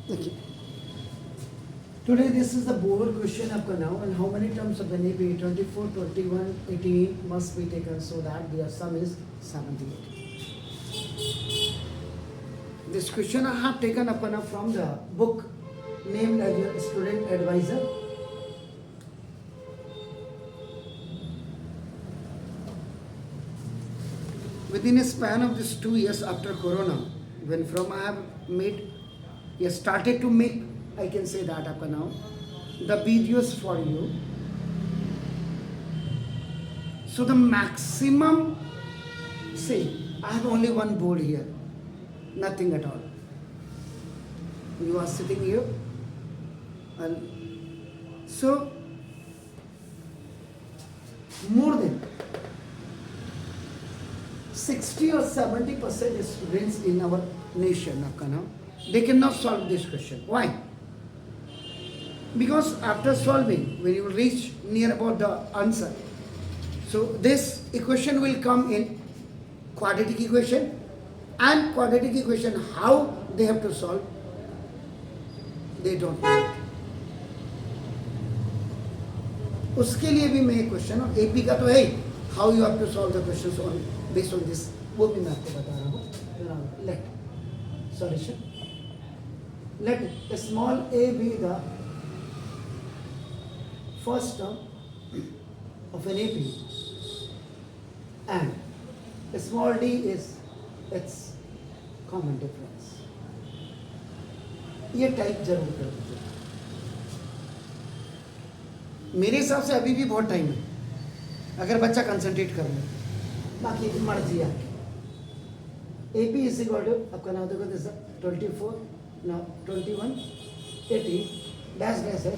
देखिए, today this is the board question आपका now, and how many terms of an AP 24, 21, 18 must be taken so that their sum is 78. This question I have taken up from the book named as your student advisor. Within a span of this 2 years after Corona, when from I have started to make, I can say that up now, the videos for you. So the maximum, see, I have only one board here, nothing at all. You are sitting here, and so more than 60 or 70% students in our nation, they cannot solve this question. Why? Because after solving, when you reach near about the answer, so this equation will come in quadratic equation, and quadratic equation, how they have to solve, they don't know it. उसके लिए भी मैं एक question, और AP का तो है how you have to solve the questions on based on this, वो भी मैं आपको बता रहा हूँ. Let solution, let small a be the first term of an AP and small d is its common difference. ये टाइप जरूर कर दीजिए. मेरे हिसाब से अभी भी बहुत टाइम है अगर बच्चा कंसंट्रेट कर ले, बाकी मर्जी आपकी. AP इज इक्वल टू, आपका नाम देखो दिस 24, now 21, 18 डैश डैश है.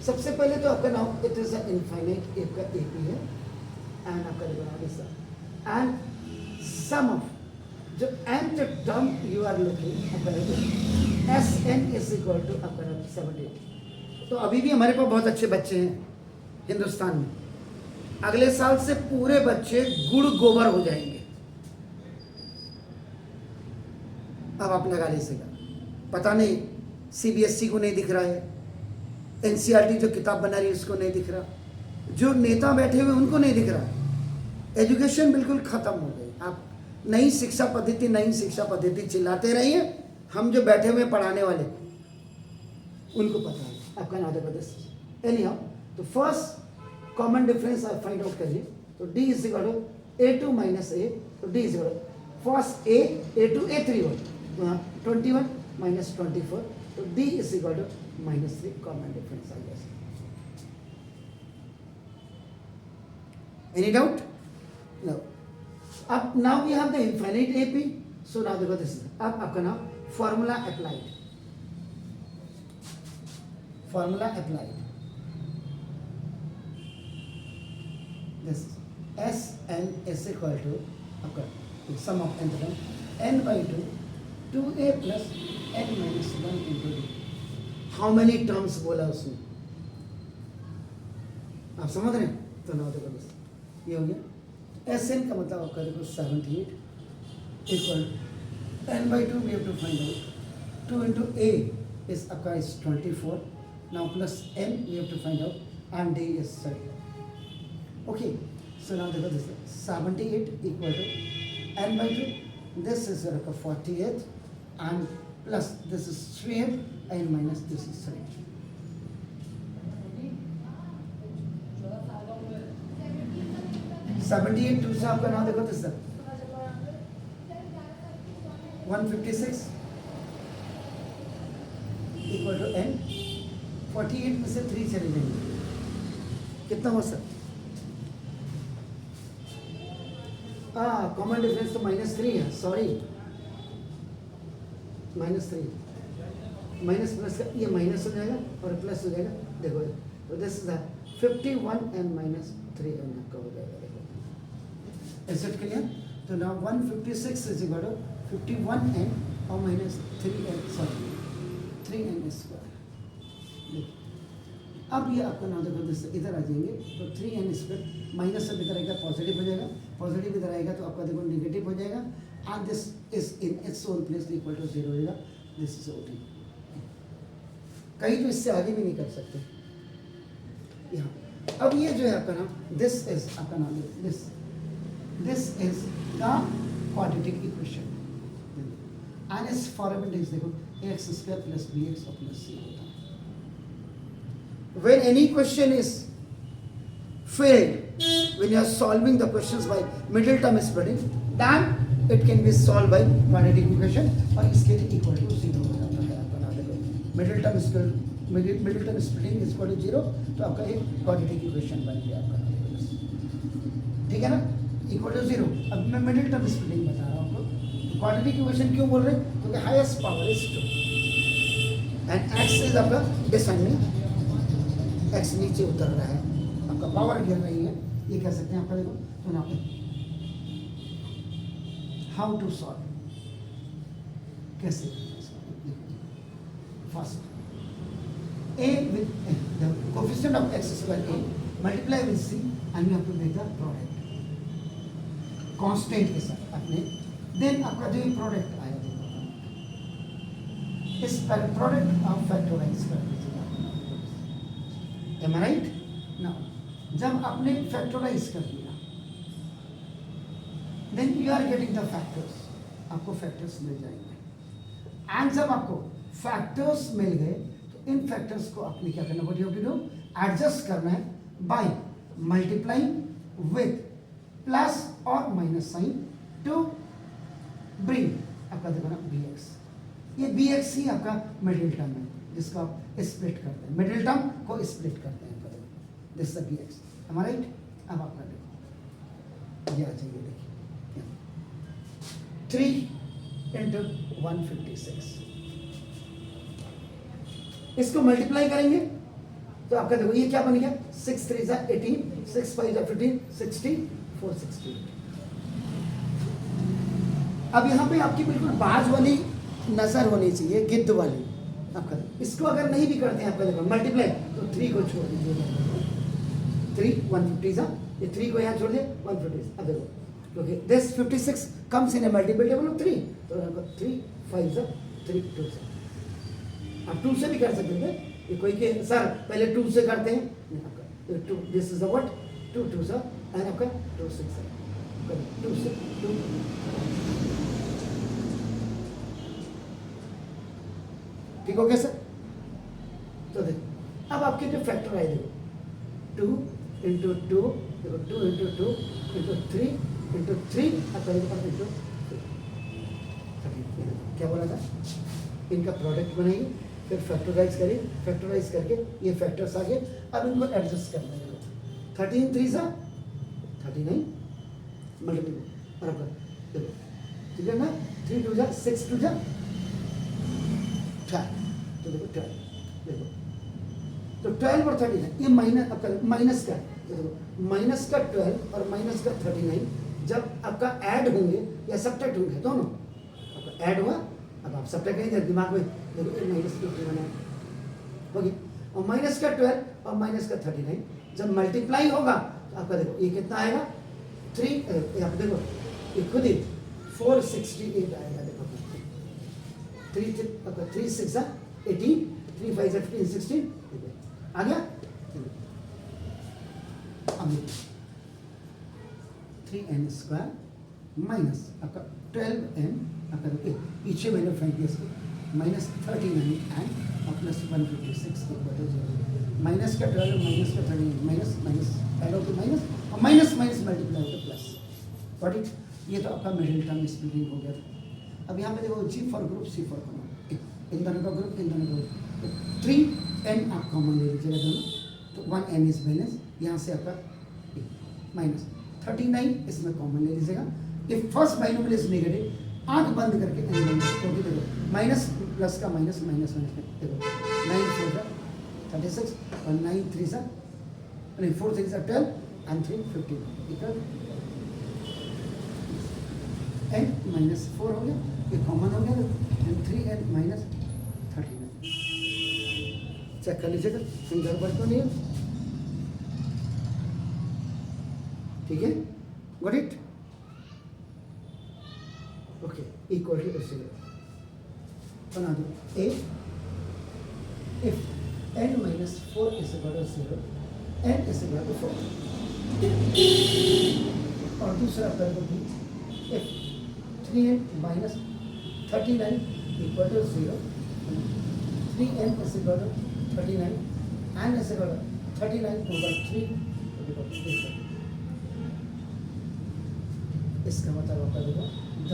सबसे पहले तो आपका नाम इट इज इनफाइनाइट आपका AP है, एंड आपका देखो नाम इज एंड सम ऑफ जो nth term you are looking आपका SN इज इक्वल टू आपका 78. तो अभी भी हमारे पास बहुत अच्छे बच्चे हैं हिंदुस्तान में. अगले साल से पूरे बच्चे गुड़ गोबर हो जाएंगे. अब आप लगा लीजिएगा, पता नहीं CBSE को नहीं दिख रहा है, NCERT जो किताब बना रही है उसको नहीं दिख रहा, जो नेता बैठे हुए उनको नहीं दिख रहा. एजुकेशन बिल्कुल खत्म हो गई. आप नई शिक्षा पद्धति चिल्लाते रहिए, हम जो बैठे हुए पढ़ाने वाले उनको पता है. आपका नाम देखो दिस एनी हाउ. तो फर्स्ट कॉमन डिफरेंस आप फाइंड आउट करिए. तो D is equal to A2 minus A. तो D is equal to first A2 A3 हो, तो यहाँ 21 माइनस 24. तो D is equal to -3 common difference I guess. Any doubt? No. अब now we have the infinite AP. So now देखो this, अब आपका नाम formula applied. This Sn is equal to sum of nth term n by 2 2a plus n minus 1 into d. How many terms बोला उसने, आप समझ रहे हैं? तो ना देखो बस ये हो गया. Sn का मतलब आपका देखो 78 equal n by 2 we have to find out 2 into a is आपका is 24. Now plus n we have to find out, and d is 30. Okay, so now देखो this 78 equal to n by 2. This is 48 and plus this is 3n and minus this is 3. $78 2 से आपका नाम देखो this 156 equal to n. 48 में से 3 चले जाएंगे, कितना हो सकता? कॉमन डिफरेंस तो -3 है. सॉरी, -3 माइनस प्लस का ये माइनस हो जाएगा और प्लस हो जाएगा. देखो तो this is 51 and minus 3n आपका हो जाएगा. देखो इज इट क्लियर? तो now 156 is equal to 51n और minus 3n, sorry 3n square. अब ये आपका नाम देखो दिस इधर आ जाएंगे. तो 3n स्क्वायर माइनस सब इधर आएगा, पॉजिटिव हो जाएगा. पॉजिटिव इधर आएगा तो आपका देखो नेगेटिव हो जाएगा, and this is in its own place equal to 0 हो जाएगा. This is OT. कहीं तो इससे आगे भी नहीं कर सकते। यहाँ अब ये जो है आपका नाम, दिस इज आपका नाम, this is the quadratic equation and इस फॉर्म में देखो x square plus b x और प्लस सी होता है। When any question is failed, when you are solving the questions by middle term splitting, then it can be solved by quadratic equation और इसके लिए equal to 0 हो जाता है आपका नाम देखो। Middle term splitting is equal to 0, तो आपका एक क्वाड्रेटिक इक्वेशन बन गया आपका नाम देखो। ठीक है ना, इक्वल टू 0। अब मैं मिडिल टर्म स्प्लिटिंग बता रहा हूँ आपको। क्वाड्रेटिक इक्वेशन क्यों बोल रहे हैं? क्योंकि highest power is 2 and x is आपका डिसेंडिंग, एक्स नीचे उतर रहा है, आपका पावर गिर रही है, ये कह सकते हैं आपका देखो। तो ना हाउ टू सॉल्व, कैसे first a with the coefficient of x square a multiply with c and you have to make the product constant के साथ अपने, then आपका जो प्रोडक्ट आया देखो, इस प्रोडक्ट ऑफ फैक्टराइज कर दीजिएगा। Am I right? Now, जब आपने फैक्टराइज कर दिया, then you are getting the factors, आपको फैक्टर्स मिल जाएंगे। एंड जब आपको फैक्टर्स मिल गए तो इन फैक्टर्स को आपने क्या करना, what you have to do, adjust करना है बाय मल्टीप्लाइंग विथ प्लस और माइनस साइन टू ब्रिंग आपका देखो ना bx। ये bx ही आपका मिडिल टर्म है जिसको आप स्प्लिट करते हैं, मिडिल टर्म को स्प्लिट करते हैं आपका देखो, this is bx। am I right? अब आपका देखो ये आ जाइए, देखिए 3 into 156, इसको मल्टीप्लाई करेंगे तो आपका देखो ये क्या बन गया, 6 3 जा 18, 6 5 जा 15, 60 468। अब यहाँ पे आपकी बिल्कुल बाज वाली नजर होनी चाहिए, गिद्ध वाली आपका। इसको अगर नहीं भी करते हैं आपका देखो मल्टीप्लाई, तो 3 को छोड़ दीजिए, 3 150 जा, ये 3 को यहाँ छोड़ दिए 150। अब देखो क्योंकि this 56 comes in A multiple table of 3, तो 3 5 जा 3 2 से, आप 2 से भी कर सकते हैं। ये कोई के सर पहले 2 से करते हैं, आपका 2 this is what 2 2 sir and आपका 2 6 सर 2 से 2। ठीक हो गया सर? तो देखो अब आपके जो फैक्टर आए देखो 2 into 2 देखो 2 into 2 into 3 into 3 आपका देखो into 3। क्या बोला था, इनका प्रोडक्ट बनाइए फिर फैक्टराइज करिए, फैक्टराइज करके ये फैक्टर्स आ गए, अब इनको एडजस्ट करना है। 13 3 सा 39 मल्टीपल और आपका देखो ठीक है ना, 3 2 जा 6 2 जा 12, तो देखो 12 देखो, तो 12 और 39 ये माइनस आपका माइनस का, तो देखो माइनस का 12 और माइनस का 39 जब आपका ऐड होंगे या सब्ट्रैक्ट होंगे दोनों, आपका ऐड हुआ, अब आप सब्ट्रैक्ट करेंगे दिमाग में देखो ये माइनस का बना हो गया, और माइनस का 12 और माइनस का 39 जब मल्टीप्लाई होगा तो आपका देखो ये कितना आएगा 3, यहाँ पे देखो ये खुद ही 468 आएगा देखो, 3 आपका 3 6 18 3 5 15 16 आ गया। अब 3n स्क्वायर माइनस आपका 12n आपका देखिए पीछे मैंने फेंक दिया इसको, माइनस 39 एंड प्लस 156 माइनस का 12 माइनस का 39 माइनस माइनस ऐड हो तो माइनस और माइनस माइनस मल्टीप्लाई हो तो प्लस। Got it? ये तो आपका मिडिल टर्म स्प्लिटिंग हो गया था। अब यहाँ पे देखो G for group C for common, इन दोनों का ग्रुप इन दोनों का ग्रुप, तो 3n आप कॉमन ले लीजिएगा दोनों, तो 1n इज माइनस, यहाँ से आपका माइनस 39 इसमें कॉमन ले लीजिएगा। If first binomial is negative आंख बंद करके n माइनस, क्योंकि देखो माइनस प्लस का माइनस माइनस माइनस देखो 9 4 जा 36 और 9 3 जा नहीं 4 3 जा 12 and 3 15 इक्वल n माइनस 4 हो गया, ये कॉमन हो गया, एंड 3n माइनस 39 चेक कर लीजिएगा कहीं गड़बड़ तो नहीं है। ठीक है, got it? Okay, equal to 0 बना दो। A if n minus 4 is equal to 0, n is equal to 4. और दूसरा कर दो भी if 3n minus 39 equal to 0, 3n is equal to 39, n is equal to 39 over 3 equal to 3. इसका मतलब आपका देखो the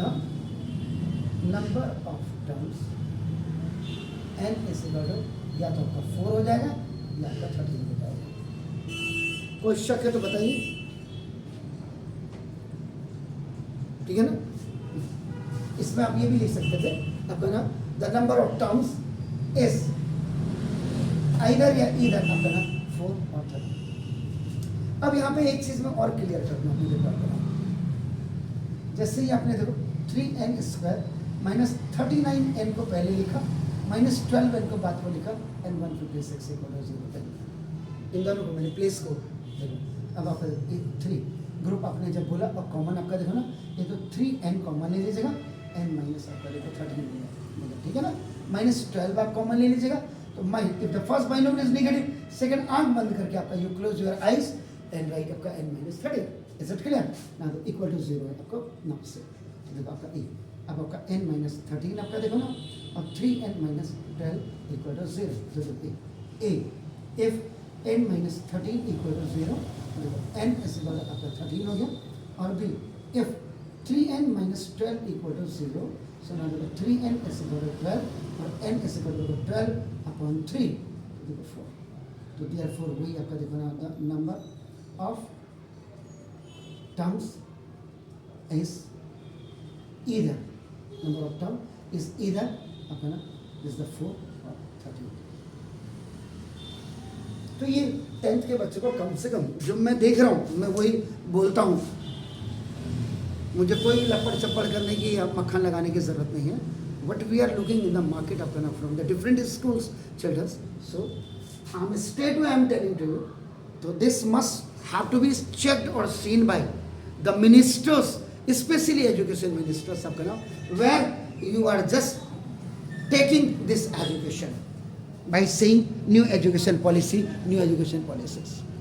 number of terms n is equal to या तो आपका 4 हो जाएगा या आपका 13 हो जाएगा। कोई शक है तो बताइए, ठीक है ना। इसमें आप ये भी लिख सकते थे आपका ना the number of terms is either या ईदर आपका ना 4 और 13। अब यहाँ पे एक चीज में और क्लियर करना मुझे पड़ता है, जैसे ही आपने देखो 3n स्क्वायर माइनस 39n को पहले लिखा माइनस 12n को बाद को लिखा n 156 इक्वल टू 0। इन दोनों को मैंने प्लेस को देखो। अब आप 3 ग्रुप आपने जब बोला और कॉमन आपका देखो ना, ये तो 3n कॉमन ले लीजिएगा, n माइनस आपका देखो 13 मिलेगा, ठीक है ना। माइनस 12 आप कॉमन ले लीजिएगा तो if the first binomial is negative, second आंख बंद करके आपका you close your eyes and right आपका n minus 13। Is it clear ना। तो इक्वल टू 0 है आपको नॉट से, देखो आपका ए। अब आपका n माइनस 13 आपका देखो ना, और 3n माइनस 12 इक्वल टू 0। तो ए if n minus 13 equal to 0, देखो n इज इक्वल टू आपका 13 हो गया। और b if 3n minus 12 equal to 0, so now देखो 3n इज इक्वल टू 12 और n is equal to 12 upon 3, देखो 4। तो देयरफॉर वही आपका देखो ना the number of terms is either number of term is either अपना is the 4 or 13। तो ये 10th के बच्चों को कम से कम जो मैं देख रहा हूँ मैं वही बोलता हूँ, मुझे कोई लपड़ चप्पड़ करने की या मक्खन लगाने की जरूरत नहीं है। What we are looking in the market अपना from the different schools childrens, so I am straight way I am telling to you, तो this must have to be checked और seen by the ministers, especially education ministers आपका ना, where you are just taking this education by saying new education policy, new education policies,